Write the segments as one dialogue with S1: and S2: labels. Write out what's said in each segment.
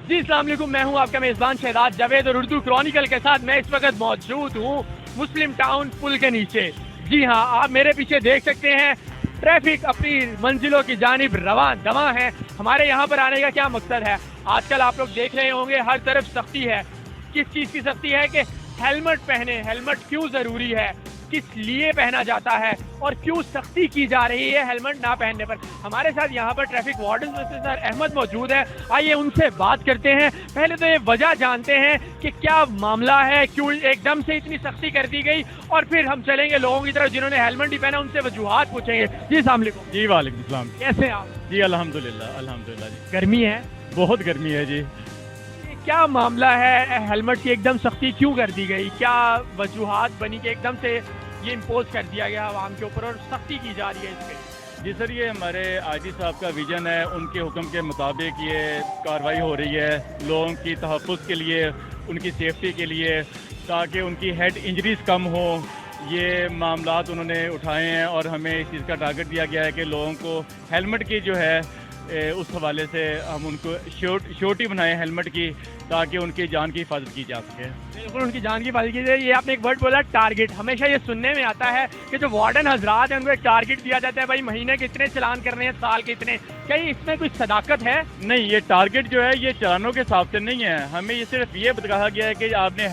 S1: जी अस्सलाम वालेकुम, मैं हूं आपका मेज़बान शहजाद जावेद और उर्दू क्रॉनिकल के साथ मैं इस वक्त मौजूद हूं मुस्लिम टाउन पुल के नीचे। जी हां, आप मेरे पीछे देख सकते हैं ट्रैफिक अपनी मंजिलों की जानिब रवां दवा है। हमारे यहाँ पर आने का क्या मकसद है? आजकल आप लोग देख रहे होंगे हर तरफ सख्ती है। किस चीज़ की सख्ती है कि हेलमेट पहने। हेलमेट क्यों ज़रूरी है, किस लिए पहना जाता है और क्यों सख्ती की जा रही है हेलमेट ना पहनने पर। हमारे साथ यहाँ पर ट्रैफिक वार्डन मिस्टर अहमद मौजूद है। आइए उनसे बात करते हैं। पहले तो ये वजह जानते हैं कि क्या मामला है, क्यों एकदम से इतनी सख्ती कर दी गई, और फिर हम चलेंगे लोगों की तरफ जिन्होंने हेलमेट नहीं पहना, उनसे वजूहात पूछेंगे। जी अस्सलाम वालेकुम।
S2: जी वालेकुम सलाम।
S1: कैसे हैं आप?
S2: जी अल्हम्दुलिल्लाह अल्हम्दुलिल्लाह जी।
S1: गर्मी है,
S2: बहुत गर्मी है जी।
S1: ये क्या मामला है, हेलमेट की एकदम सख्ती क्यों कर दी गई? क्या वजूहात बनी कि एकदम से ये इम्पोज कर दिया गया आवाम के ऊपर और सख्ती की जा रही है इस पर?
S2: जी सर, ये हमारे आजी साहब का विजन है, उनके हुक्म के मुताबिक ये कार्रवाई हो रही है लोगों की तहफ़्फ़ुज़ के लिए, उनकी सेफ्टी के लिए, ताकि उनकी हेड इंजरीज कम हो। ये मामलात उन्होंने उठाए हैं और हमें इस चीज़ का टारगेट दिया गया है कि लोगों को हेलमेट की जो है उस हवाले से हम उनको श्योरिटी बनाएं हेलमेट की, ताकि उनकी जान की हिफाजत की जा सके।
S1: बिल्कुल, उनकी जान की हिफाजत की जाए। ये आपने एक वर्ड बोला टारगेट, हमेशा ये सुनने में आता है कि जो वार्डन हजरात हैं उनको एक टारगेट दिया जाता है, भाई महीने के इतने चलान करने हैं, साल के इतने। क्या इसमें कोई सदाकत है?
S2: नहीं, ये टारगेट जो है ये चलानों के हिसाब से नहीं है। हमें ये सिर्फ ये कहा गया है कि आपने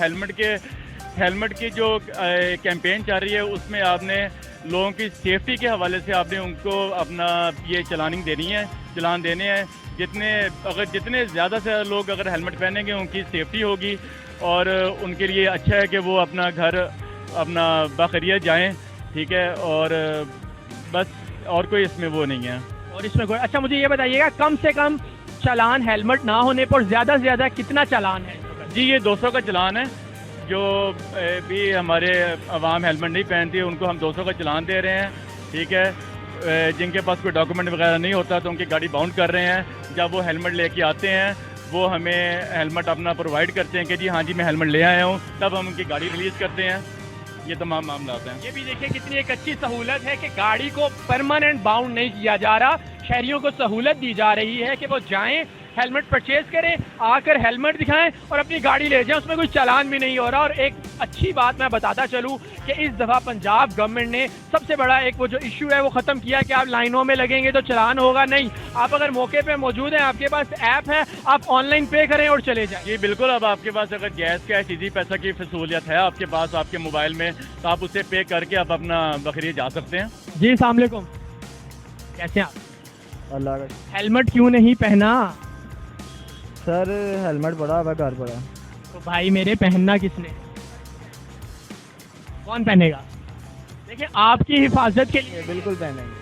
S2: हेलमेट की जो कैंपेन चल रही है उसमें आपने लोगों की सेफ्टी के हवाले से आपने उनको अपना ये चलान देने हैं। जितने ज़्यादा से लोग अगर हेलमेट पहनेंगे उनकी सेफ्टी होगी और उनके लिए अच्छा है कि वो अपना घर अपना बखैरियत जाएं। ठीक है, और बस और कोई इसमें वो नहीं है।
S1: और इसमें कोई अच्छा, मुझे ये बताइएगा कम से कम चालान हेलमेट ना होने पर ज़्यादा से ज़्यादा कितना चालान है?
S2: जी, ये 200 का चालान है। जो भी हमारे अवाम हेलमेट नहीं पहनती है उनको हम 200 का चालान दे रहे हैं। ठीक है, जिनके पास कोई डॉक्यूमेंट वगैरह नहीं होता तो उनकी गाड़ी बाउंड कर रहे हैं। जब वो हेलमेट लेके आते हैं वो हमें हेलमेट अपना प्रोवाइड करते हैं कि जी हाँ जी मैं हेलमेट ले आया हूँ, तब हम उनकी गाड़ी रिलीज़ करते हैं। ये तमाम मामला होते हैं।
S1: ये भी देखिए कितनी एक अच्छी सहूलत है कि गाड़ी को परमानेंट बाउंड नहीं किया जा रहा। शहरियों को सहूलत दी जा रही है कि वो जाएं, हेलमेट परचेज करें, आकर हेलमेट दिखाएं और अपनी गाड़ी ले जाएं, उसमें कोई चालान भी नहीं हो रहा। और एक अच्छी बात मैं बताता चलूं कि इस दफ़ा पंजाब गवर्नमेंट ने सबसे बड़ा एक वो जो इशू है वो ख़त्म किया कि आप लाइनों में लगेंगे तो चालान होगा नहीं। आप अगर मौके पे मौजूद हैं, आपके पास ऐप है, आप ऑनलाइन पे करें और चले जाएं।
S2: जी बिल्कुल, अब आपके पास अगर गैस का सीधी पैसा की सहूलियत है आपके पास आपके मोबाइल में, तो आप उसे पे करके आप अपना बखैरियत जा सकते हैं।
S1: जी अस्सलाम वालेकुम, कैसे हैं आप?
S3: अल्लाह का।
S1: हेलमेट क्यों नहीं पहना?
S3: सर हेलमेट पड़ा हुआ घर पड़ा।
S1: तो भाई मेरे पहनना किसने? कौन पहनेगा? देखिए आपकी हिफाजत के लिए,
S3: बिल्कुल पहनेंगे।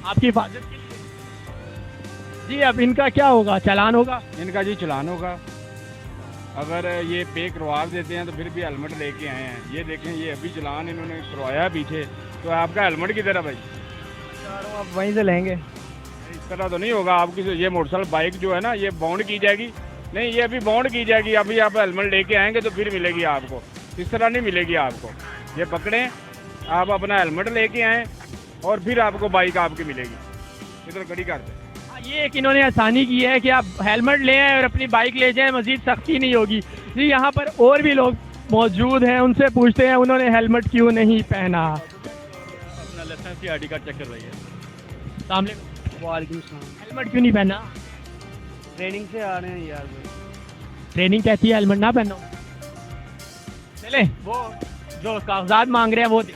S1: आपकी हिफाजत के लिए। जी अब इनका क्या होगा, चालान होगा?
S4: इनका जी चालान होगा। अगर ये पे करवा देते हैं तो फिर भी हेलमेट लेके आए हैं। ये देखें, ये अभी चालान इन्होंने करवाया पीछे, तो आपका हेलमेट किधर है भाई?
S3: आप वहीं से लेंगे।
S4: इस तरह तो नहीं होगा। आपकी ये मोटरसाइकिल बाइक जो है ना, ये बाउंड की जाएगी। नहीं, ये अभी बाउंड की जाएगी। अभी आप हेलमेट लेके आएंगे तो फिर मिलेगी आपको, इस तरह नहीं मिलेगी आपको। ये पकड़ें, आप अपना हेलमेट लेके आएँ और फिर आपको बाइक आपकी मिलेगी। इधर खड़ी कर दें।
S1: ये एक इन्होंने आसानी की है कि आप हेलमेट ले आए और अपनी बाइक ले जाएं, मजीद सख्ती नहीं होगी। जी यहाँ पर और भी लोग मौजूद हैं, उनसे पूछते हैं उन्होंने हेलमेट क्यों नहीं पहना।
S2: अपना लाइसेंस या ID कार्ड चेक करवाइए।
S1: सामने
S3: वालेकुम सलाम।
S1: हेलमेट क्यों नहीं पहना?
S3: ट्रेनिंग से आ रहे हैं यार।
S1: ट्रेनिंग कहती है हेलमेट ना पहनो। चले वो जो कागजात मांग रहे हैं वो दे।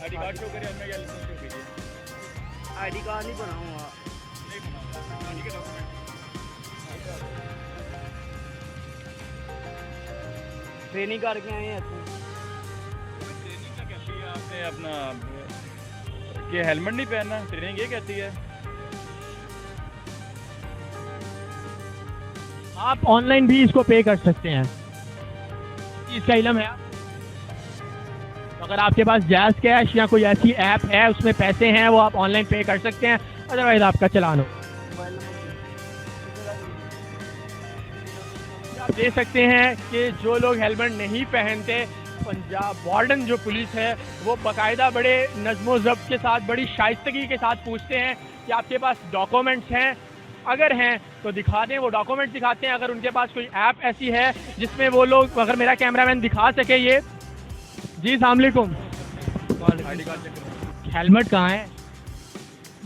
S2: ID कार्ड शो करिए, हमें या लाइसेंस शो कीजिए।
S3: आईडी कार्ड नहीं बनाऊंगा।
S2: नहीं बनाओ, ID के डॉक्यूमेंट।
S3: ट्रेनिंग करके आए हैं।
S2: ट्रेनिंग क्या कहती है आपने अपना कि हेलमेट नहीं पहनना, ट्रेनिंग ये कहती है।
S1: आप ऑनलाइन भी इसको पे कर सकते हैं, इसका इल्म है। तो अगर आपके पास जैज़ कैश या कोई ऐसी ऐप है उसमें पैसे हैं, वो आप ऑनलाइन पे कर सकते हैं, अदरवाइज आपका चालान हो। आप देख सकते हैं कि जो लोग हेलमेट नहीं पहनते, पंजाब वार्डन जो पुलिस है वो बाकायदा बड़े नज़्मो ज़ब्त के साथ, बड़ी शाइस्तगी के साथ पूछते हैं कि आपके पास डॉक्यूमेंट्स हैं, अगर हैं तो दिखा दें, वो डॉक्यूमेंट दिखाते हैं। अगर उनके पास कोई ऐप ऐसी है जिसमें वो लोग, अगर मेरा कैमरामैन दिखा सके ये। जी अस्सलाम वालेकुम। हेलमेट कहाँ है?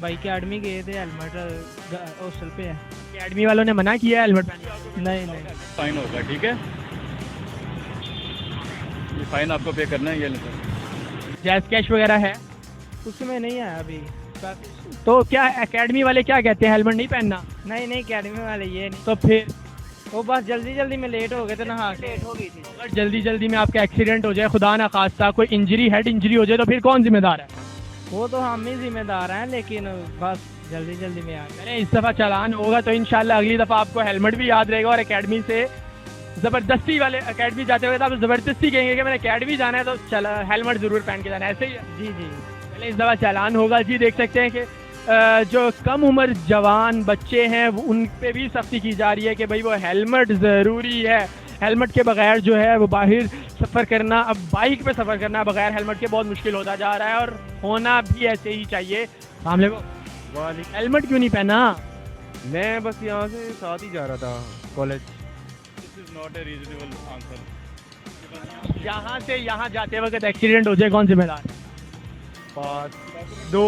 S3: भाई अकेडमी गए थे, हेलमेट हॉस्टल पे है।
S1: अकेडमी वालों ने मना किया है हेलमेट पहनने?
S3: नहीं
S2: फाइन होगा, ठीक है, ये फाइन आपको पे करना है। ये ले सर,
S1: जैस कैश वगैरह है
S3: उसमें नहीं आया अभी।
S1: तो क्या एकेडमी वाले क्या कहते हैं, हेलमेट नहीं पहनना?
S3: नहीं अकेडमी वाले ये नहीं,
S1: तो फिर
S3: वो बस जल्दी में लेट हो गए थे, नहा के लेट हो गई थी।
S1: अगर जल्दी में आपका एक्सीडेंट हो जाए, खुदा ना खास्ता कोई इंजरी, हेड इंजरी हो जाए, तो फिर कौन जिम्मेदार है?
S3: वो तो हम ही जिम्मेदार हैं, लेकिन बस जल्दी में आ गए।
S1: मैंने इस दफ़ा चालान होगा तो इंशाल्लाह अगली दफ़ा आपको हेलमेट भी याद रहेगा। और एकेडमी से ज़बरदस्ती वाले, एकेडमी जाते हुए तो आप ज़बरदस्ती कहेंगे कि मैंने एकेडमी जाना है तो चला हेलमेट ज़रूर पहन के जाना है, ऐसे ही है?
S3: जी
S1: पहले इस दफ़ा चालान होगा। जी देख सकते हैं कि जो कम उम्र जवान बच्चे हैं वो उन पे भी सख्ती की जा रही है कि भाई वो हेलमेट ज़रूरी है। हेलमेट के बगैर जो है वो बाहर सफ़र करना, अब बाइक पे सफ़र करना बगैर हेलमेट के बहुत मुश्किल होता जा रहा है, और होना भी ऐसे ही चाहिए। मामले को हेलमेट क्यों नहीं पहना?
S5: मैं बस यहाँ से साथ ही जा रहा था college.
S2: This is not a reasonable answer.
S1: यहाँ से यहाँ जाते वक्त एक्सीडेंट हो जाए, कौन जिम्मेदार है?
S5: पास दो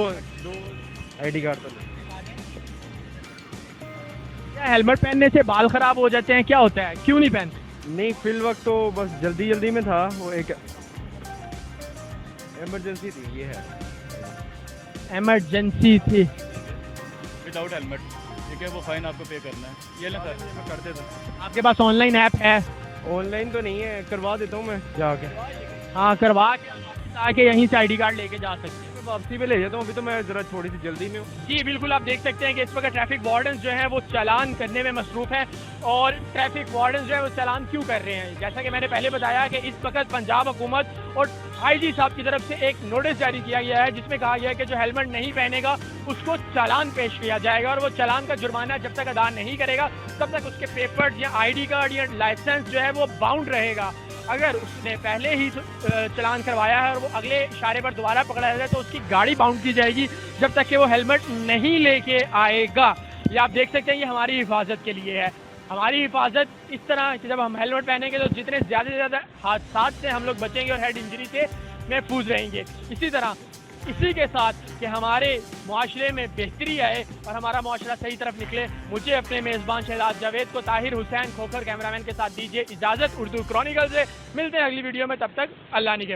S5: आईडी कार्ड तो
S1: क्या हेलमेट पहनने से बाल खराब हो जाते हैं, क्या होता है, क्यों नहीं पहनते?
S5: नहीं, फिल वक्त तो बस जल्दी में था, वो एक इमरजेंसी थी। ये है
S1: इमरजेंसी थी।
S2: विदाउट हेलमेट, ठीक है, वो फाइन आपको पे करना है। ये ले सर, मैं कर देता हूँ।
S1: आपके पास ऑनलाइन ऐप है?
S5: ऑनलाइन तो नहीं है, करवा देता हूँ मैं जाके।
S1: हाँ करवा के आके यहीं से आईडी कार्ड लेके जा सकते हैं।
S5: मैं वापसी पे ले जाता हूँ, अभी तो मैं ज़रा थोड़ी सी जल्दी में हूँ।
S1: जी बिल्कुल, आप देख सकते हैं कि इस वक्त ट्रैफिक वार्डन जो है वो चालान करने में मसरूफ़ है। और ट्रैफिक वार्डन जो है वो चालान क्यों कर रहे हैं, जैसा कि मैंने पहले बताया कि इस वक्त पंजाब हुकूमत और IG साहब की तरफ से एक नोटिस जारी किया गया है जिसमें कहा गया है कि जो हेलमेट नहीं पहनेगा उसको चालान पेश किया जाएगा, और वो चालान का जुर्माना जब तक अदा नहीं करेगा तब तक उसके पेपर्स या ID कार्ड या लाइसेंस जो है वो बाउंड रहेगा। अगर उसने पहले ही चालान करवाया है और वो अगले इशारे पर दोबारा पकड़ा जाए तो उसकी गाड़ी बाउंड की जाएगी जब तक कि वो हेलमेट नहीं लेके आएगा। ये आप देख सकते हैं, ये हमारी हिफाजत के लिए है। हमारी हिफाजत इस तरह कि जब हम हेलमेट पहनेंगे तो जितने ज़्यादा से ज़्यादा हादसात से हम लोग बचेंगे और हेड इंजरी से महफूज रहेंगे। इसी तरह इसी के साथ कि हमारे माशरे में बेहतरी आए और हमारा माशरा सही तरफ निकले, मुझे अपने मेज़बान शहजाद जावेद को ताहिर हुसैन खोखर कैमरामैन के साथ दीजिए इजाज़त। उर्दू क्रॉनिकल से मिलते हैं अगली वीडियो में, तब तक अल्लाह निगहबान।